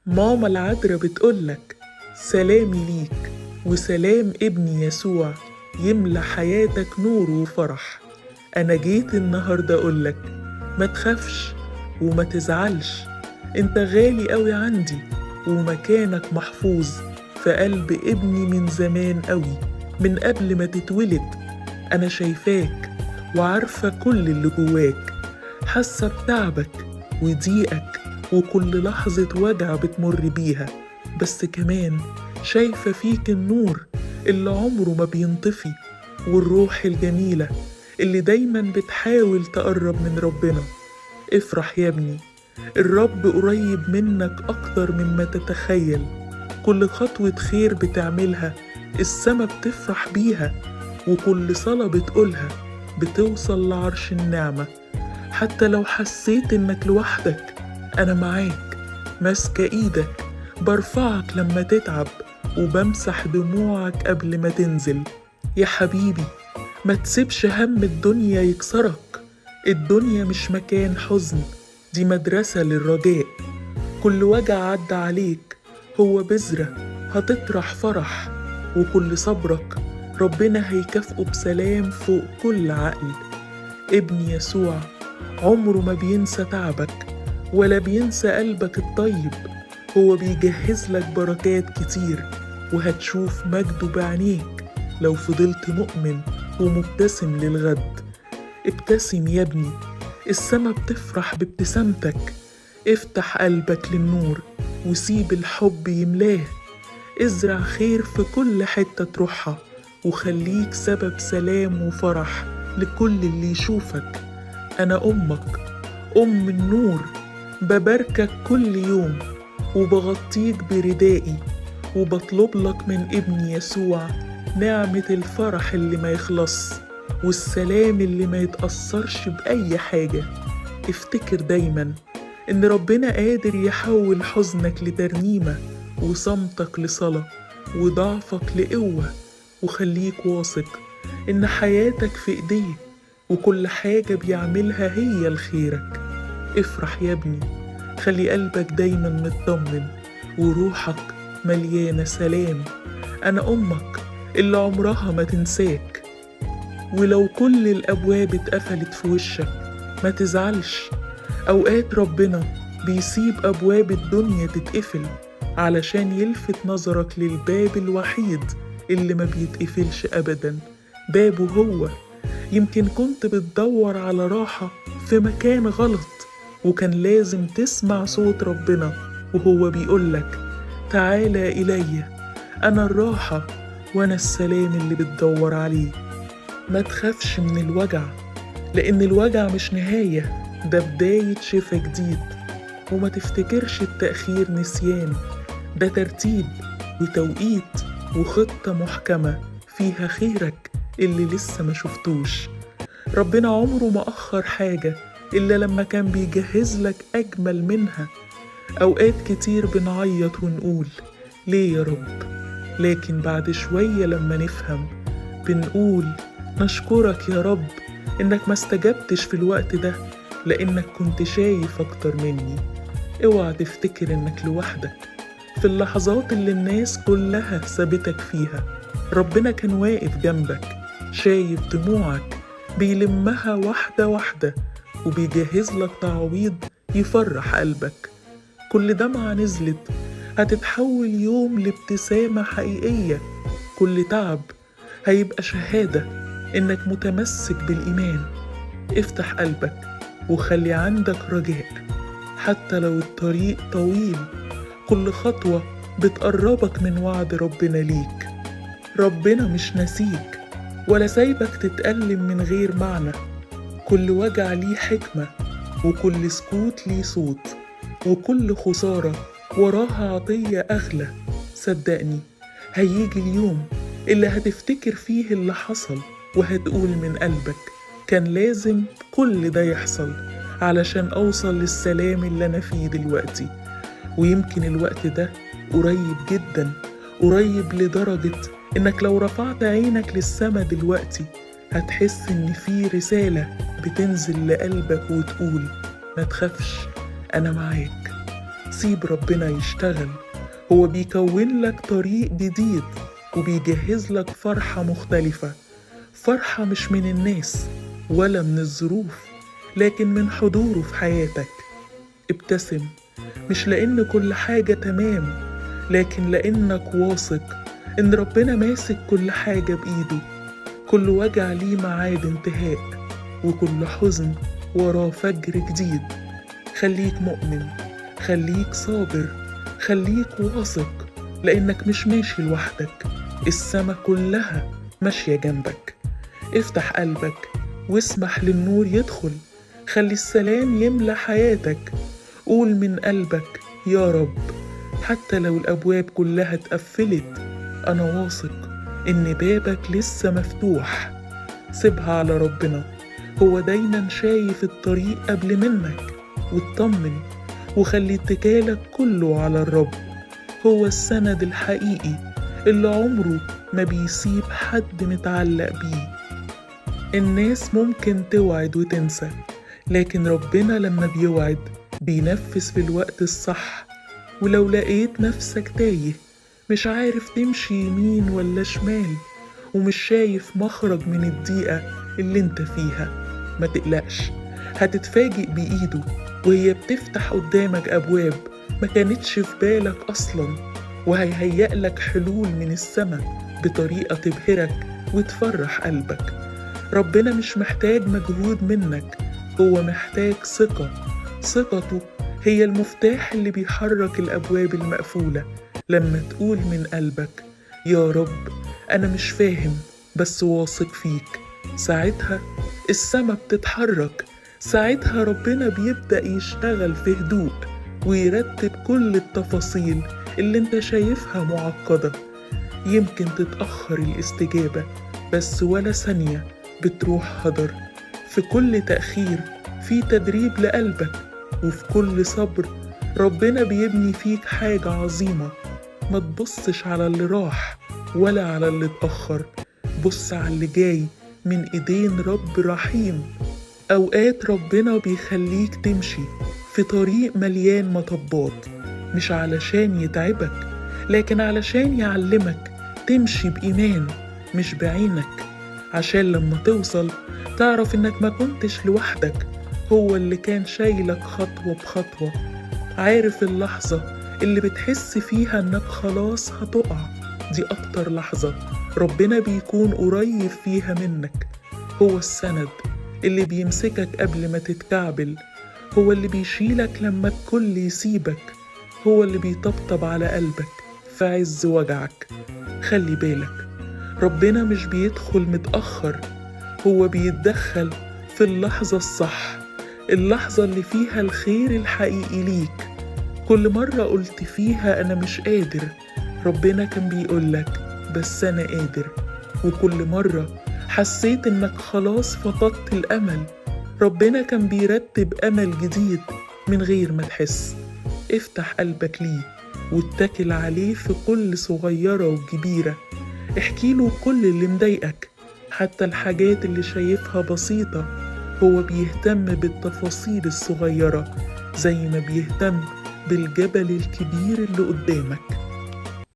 ماما العذراء بتقولك سلامي ليك وسلام ابني يسوع يملى حياتك نور وفرح. أنا جيت النهاردة أقولك ما تخافش وما تزعلش، انت غالي قوي عندي ومكانك محفوظ في قلب ابني من زمان قوي، من قبل ما تتولد. أنا شايفاك وعارفة كل اللي جواك، حاسة بتعبك وضيقك وكل لحظة وجع بتمر بيها، بس كمان شايفة فيك النور اللي عمره ما بينطفي، والروح الجميلة اللي دايما بتحاول تقرب من ربنا. افرح يا ابني، الرب قريب منك أكتر مما تتخيل. كل خطوة خير بتعملها السما بتفرح بيها، وكل صلاة بتقولها بتوصل لعرش النعمة. حتى لو حسيت إنك لوحدك أنا معاك، ماسكة إيدك، برفعك لما تتعب وبمسح دموعك قبل ما تنزل. يا حبيبي ما تسيبش هم الدنيا يكسرك، الدنيا مش مكان حزن، دي مدرسة للرجاء. كل وجع عدى عليك هو بذرة هتطرح فرح، وكل صبرك ربنا هيكافئه بسلام فوق كل عقل. ابني يسوع عمره ما بينسى تعبك ولا بينسى قلبك الطيب، هو بيجهز لك بركات كتير وهتشوف مجده بعينيك لو فضلت مؤمن ومبتسم للغد. ابتسم يا ابني، السما بتفرح بابتسامتك. افتح قلبك للنور وسيب الحب يملاه، ازرع خير في كل حتة تروحها وخليك سبب سلام وفرح لكل اللي يشوفك. أنا أمك، أم النور، بباركك كل يوم وبغطيك بردائي، وبطلب لك من ابني يسوع نعمة الفرح اللي ما يخلص والسلام اللي ما يتأثرش بأي حاجة. افتكر دايما إن ربنا قادر يحول حزنك لترنيمة وصمتك لصلاة وضعفك لقوة، وخليك واثق إن حياتك في إيديه وكل حاجة بيعملها هي لخيرك. افرح يا ابني، خلي قلبك دايما مطمن وروحك مليانة سلام. أنا أمك اللي عمرها ما تنساك، ولو كل الأبواب اتقفلت في وشك ما تزعلش. أوقات ربنا بيسيب أبواب الدنيا تتقفل علشان يلفت نظرك للباب الوحيد اللي ما بيتقفلش أبدا، بابه هو. يمكن كنت بتدور على راحة في مكان غلط، وكان لازم تسمع صوت ربنا وهو بيقولك تعالى إلي، أنا الراحة وأنا السلام اللي بتدور عليه. ما تخافش من الوجع، لأن الوجع مش نهاية، ده بداية شفا جديد. وما تفتكرش التأخير نسيان، ده ترتيب وتوقيت وخطة محكمة فيها خيرك اللي لسه ما شفتوش. ربنا عمره ما أخر حاجة إلا لما كان بيجهز لك أجمل منها. أوقات كتير بنعيط ونقول ليه يا رب، لكن بعد شوية لما نفهم بنقول نشكرك يا رب إنك ما استجبتش في الوقت ده، لأنك كنت شايف أكتر مني. اوعى تفتكر إنك لوحدك في اللحظات اللي الناس كلها سابتك فيها، ربنا كان واقف جنبك شايف دموعك بيلمها واحدة واحدة وبيجهز لك تعويض يفرح قلبك. كل دمعة نزلت هتتحول يوم لابتسامة حقيقية، كل تعب هيبقى شهادة إنك متمسك بالإيمان. افتح قلبك وخلي عندك رجاء، حتى لو الطريق طويل كل خطوة بتقربك من وعد ربنا ليك. ربنا مش ناسيك ولا سايبك تتألم من غير معنى، كل وجع ليه حكمة وكل سكوت ليه صوت، وكل خسارة وراها عطية أغلى. صدقني هيجي اليوم اللي هتفتكر فيه اللي حصل وهتقول من قلبك كان لازم كل ده يحصل علشان أوصل للسلام اللي أنا فيه دلوقتي. ويمكن الوقت ده قريب جدا، قريب لدرجة إنك لو رفعت عينك للسما دلوقتي هتحس إن في رسالة بتنزل لقلبك وتقول ما تخافش، أنا معاك. سيب ربنا يشتغل. هو بيكون لك طريق جديد وبيجهز لك فرحة مختلفة، فرحة مش من الناس ولا من الظروف، لكن من حضوره في حياتك. ابتسم، مش لأن كل حاجة تمام، لكن لأنك واثق إن ربنا ماسك كل حاجة بإيده. كل وجع ليه ميعاد انتهاء، وكل حزن وراه فجر جديد. خليك مؤمن، خليك صابر، خليك واثق، لأنك مش ماشي لوحدك، السما كلها ماشية جنبك. افتح قلبك واسمح للنور يدخل، خلي السلام يملى حياتك. قول من قلبك يا رب، حتى لو الأبواب كلها اتقفلت، أنا واثق إن بابك لسه مفتوح. سيبها على ربنا، هو دايما شايف الطريق قبل منك. واطمن وخلي اتكالك كله على الرب، هو السند الحقيقي اللي عمره ما بيسيب حد متعلق بيه. الناس ممكن توعد وتنسى، لكن ربنا لما بيوعد بينفذ في الوقت الصح. ولو لقيت نفسك تايه، مش عارف تمشي يمين ولا شمال، ومش شايف مخرج من الضيقة اللي انت فيها، ما تقلقش، هتتفاجئ بإيده وهي بتفتح قدامك أبواب ما كانتش في بالك أصلا، وهيهيأ لك حلول من السما بطريقة تبهرك وتفرح قلبك. ربنا مش محتاج مجهود منك، هو محتاج ثقة. ثقته هي المفتاح اللي بيحرك الأبواب المقفولة. لما تقول من قلبك يا رب أنا مش فاهم بس واثق فيك، ساعتها السما بتتحرك، ساعتها ربنا بيبدأ يشتغل في هدوء ويرتب كل التفاصيل اللي انت شايفها معقدة. يمكن تتأخر الاستجابة، بس ولا ثانية بتروح هدر. في كل تأخير في تدريب لقلبك، وفي كل صبر ربنا بيبني فيك حاجة عظيمة. ما تبصش على اللي راح ولا على اللي اتأخر، بص على اللي جاي من ايدين رب رحيم. اوقات ربنا بيخليك تمشي في طريق مليان مطبات، مش علشان يتعبك، لكن علشان يعلمك تمشي بإيمان مش بعينك، عشان لما توصل تعرف انك ما كنتش لوحدك، هو اللي كان شايلك خطوة بخطوة. عارف اللحظة اللي بتحس فيها انك خلاص هتقع؟ دي اكتر لحظة ربنا بيكون قريب فيها منك. هو السند اللي بيمسكك قبل ما تتكعبل، هو اللي بيشيلك لما الكل يسيبك، هو اللي بيطبطب على قلبك في عز وجعك. خلي بالك، ربنا مش بيدخل متأخر، هو بيتدخل في اللحظة الصح، اللحظة اللي فيها الخير الحقيقي ليك. كل مرة قلت فيها أنا مش قادر، ربنا كان بيقولك بس أنا قادر. وكل مرة حسيت إنك خلاص فقدت الأمل، ربنا كان بيرتب أمل جديد من غير ما تحس. افتح قلبك ليه واتكل عليه في كل صغيرة وكبيرة. احكيله كل اللي مضايقك، حتى الحاجات اللي شايفها بسيطة. هو بيهتم بالتفاصيل الصغيرة زي ما بيهتم بالجبل الكبير اللي قدامك.